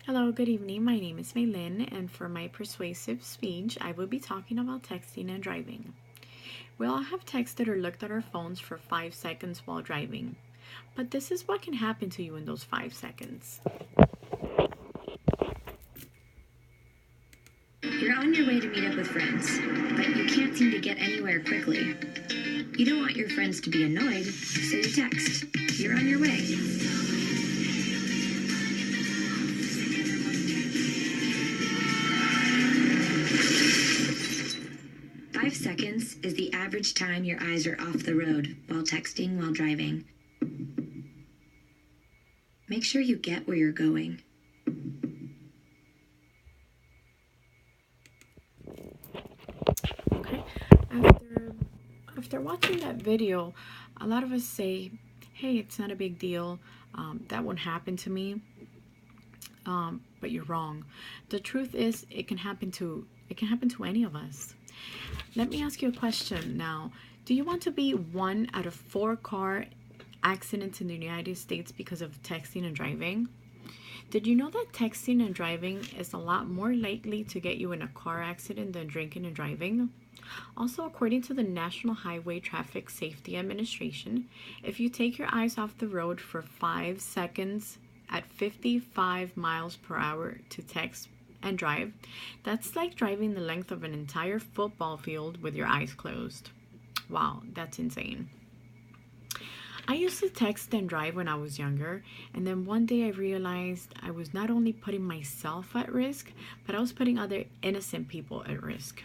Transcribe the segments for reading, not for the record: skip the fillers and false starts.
Hello, good evening. My name is Maylin, and for my persuasive speech, I will be talking about texting and driving. We all have texted or looked at our phones for 5 seconds while driving, but this is what can happen to you in those 5 seconds. You're on your way to meet up with friends, but you can't seem to get anywhere quickly. You don't want your friends to be annoyed, so you text. You're on your way. Five seconds is the average time your eyes are off the road while texting while driving. Make sure you get where you're going. Okay, after watching that video, a lot of us say, hey, it's not a big deal. That won't happen to me. But you're wrong. The truth is, it can happen to any of us. Let me ask you a question now. Do you want to be 1 out of 4 car accidents in the United States because of texting and driving? Did you know that texting and driving is a lot more likely to get you in a car accident than drinking and driving? Also, according to the National Highway Traffic Safety Administration, if you take your eyes off the road for 5 seconds at 55 miles per hour to text and drive, that's like driving the length of an entire football field with your eyes closed. Wow, that's insane. I used to text and drive when I was younger, and then one day I realized I was not only putting myself at risk, but I was putting other innocent people at risk.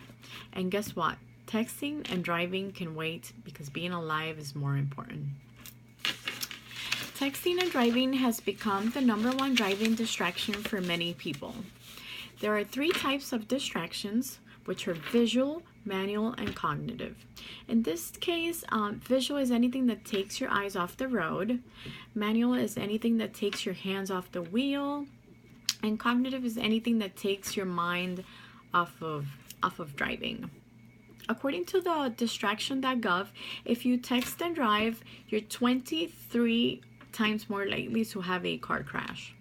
And guess what? Texting and driving can wait because being alive is more important. Texting and driving has become the #1 driving distraction for many people. There are 3 types of distractions, which are visual, manual, and cognitive. In this case, visual is anything that takes your eyes off the road. Manual is anything that takes your hands off the wheel. And cognitive is anything that takes your mind off of driving. According to the distraction.gov, if you text and drive, you're 23 times more likely to have a car crash.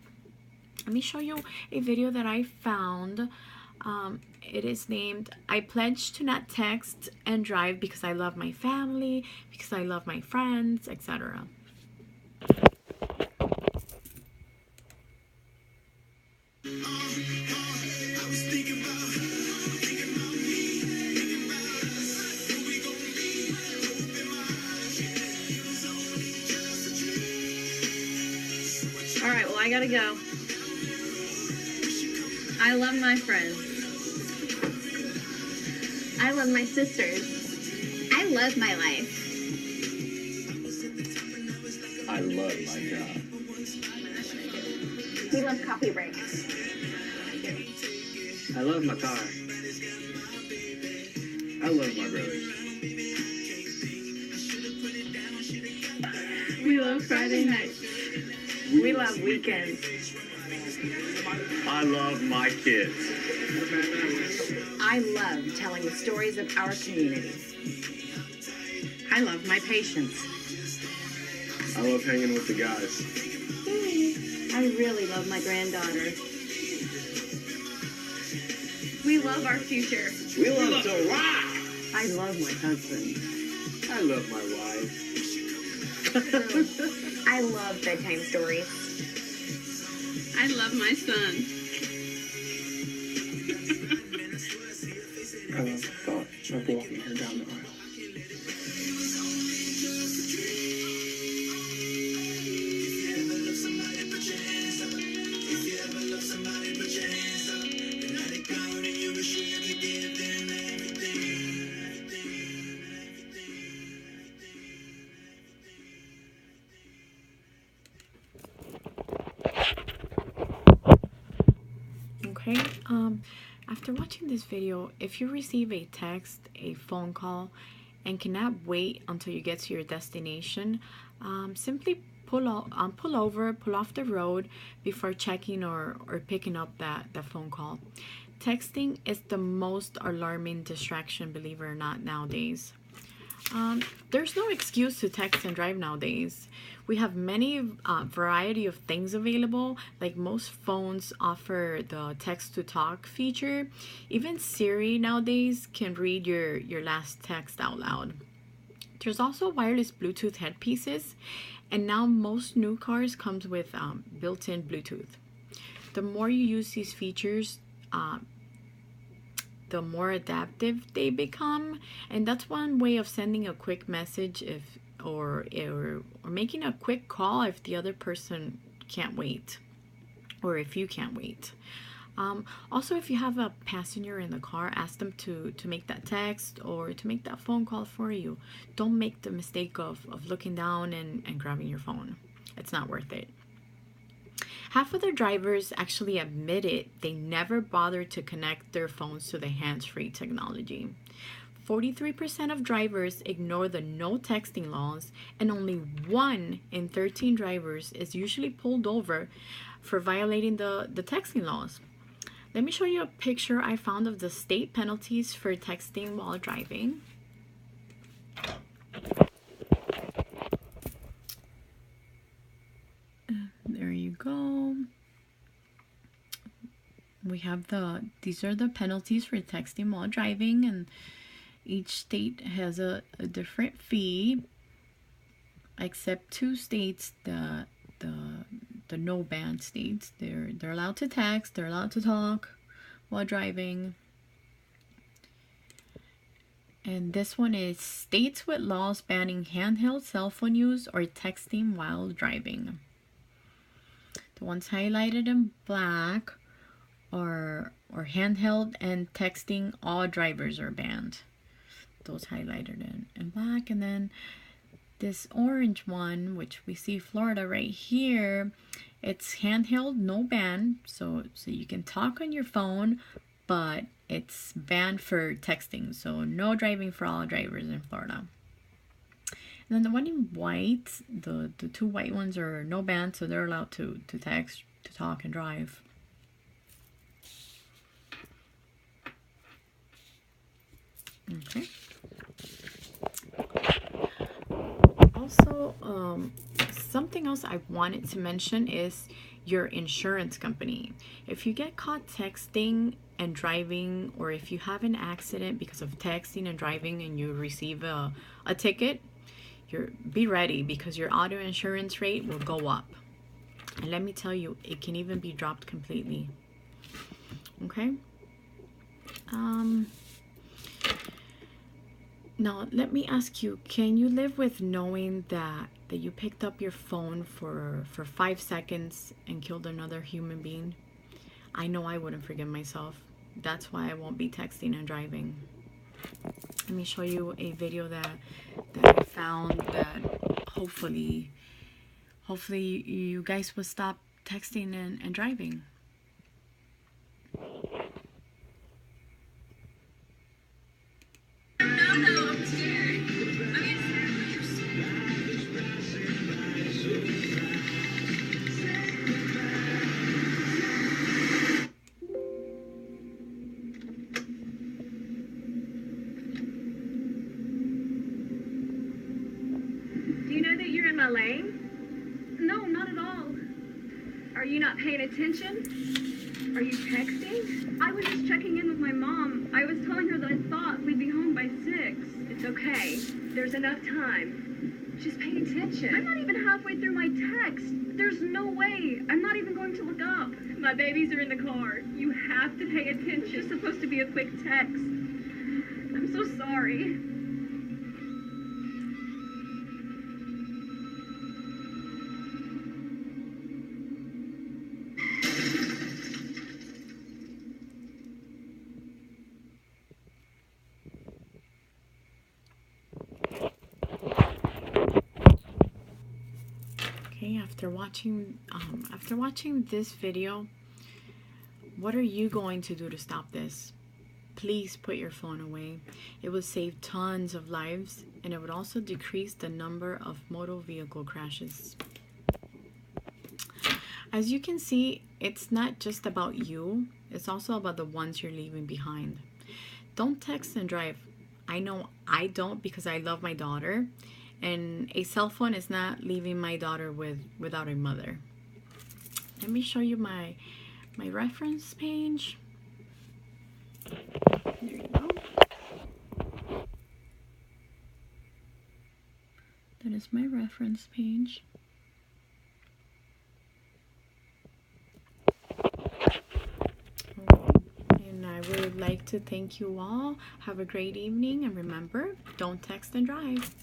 Let me show you a video that I found. It is named I Pledge to Not Text and Drive Because I Love My Family, Because I Love My Friends, etc. All right, well, I gotta go. I love my friends. I love my sisters. I love my life. I love my job. We love coffee breaks. I love my car. I love my brothers. We love Friday nights. We love weekends. I love my kids. I love telling the stories of our communities. I love my patients. I love hanging with the guys. I really love my granddaughter. We love our future. We love to rock. I love my husband. I love my wife. I love bedtime stories. I love my son. I love the thought of walking her down the aisle. Okay, after watching this video, if you receive a text, a phone call, and cannot wait until you get to your destination, simply pull off the road before checking or picking up that phone call. Texting is the most alarming distraction, believe it or not, nowadays. There's no excuse to text and drive nowadays. We have many variety of things available. Like most phones offer the text to talk feature. Even Siri nowadays can read your last text out loud. There's also wireless Bluetooth headpieces, and now most new cars comes with built-in Bluetooth. The more you use these features, the more adaptive they become, and that's one way of sending a quick message if or making a quick call if the other person can't wait, or if you can't wait. Also, if you have a passenger in the car, ask them to make that text or to make that phone call for you. Don't make the mistake of looking down and grabbing your phone. It's not worth it. Half of the drivers actually admitted they never bothered to connect their phones to the hands-free technology. 43% of drivers ignore the no texting laws, and only 1 in 13 drivers is usually pulled over for violating the texting laws. Let me show you a picture I found of the state penalties for texting while driving. There you go. We have these are the penalties for texting while driving, and each state has a different fee, except 2 states, the no ban states. They're allowed to text, they're allowed to talk while driving. And this one is states with laws banning handheld cell phone use or texting while driving. The ones highlighted in black are handheld and texting. All drivers are banned. Those highlighted in black. And then this orange one, which we see Florida right here, it's handheld, no ban. So you can talk on your phone, but it's banned for texting. So no driving for all drivers in Florida. And then the one in white, the 2 white ones are no ban, so they're allowed to text, to talk, and drive. Okay. Also, something else I wanted to mention is your insurance company. If you get caught texting and driving, or if you have an accident because of texting and driving and you receive a ticket, be ready, because your auto insurance rate will go up. And let me tell you, it can even be dropped completely. Okay? Now, let me ask you, can you live with knowing that you picked up your phone for 5 seconds and killed another human being? I know I wouldn't forgive myself. That's why I won't be texting and driving. Let me show you a video that I found that hopefully you guys will stop texting and driving. Do you know that you're in my lane? No, not at all. Are you not paying attention? Are you texting? I was just checking in with my mom. I was telling her that I thought we'd be home by 6. It's okay. There's enough time. Just pay attention. I'm not even halfway through my text. There's no way. I'm not even going to look up. My babies are in the car. You have to pay attention. It's just supposed to be a quick text. I'm so sorry. Okay, after watching this video, what are you going to do to stop this? Please put your phone away. It would save tons of lives, and it would also decrease the number of motor vehicle crashes. As you can see, it's not just about you, it's also about the ones you're leaving behind. Don't text and drive. I know I don't, because I love my daughter, and a cell phone is not leaving my daughter without a mother. Let me show you my reference page. There you go. That is my reference page. And I would like to thank you all. Have a great evening, and remember, don't text and drive.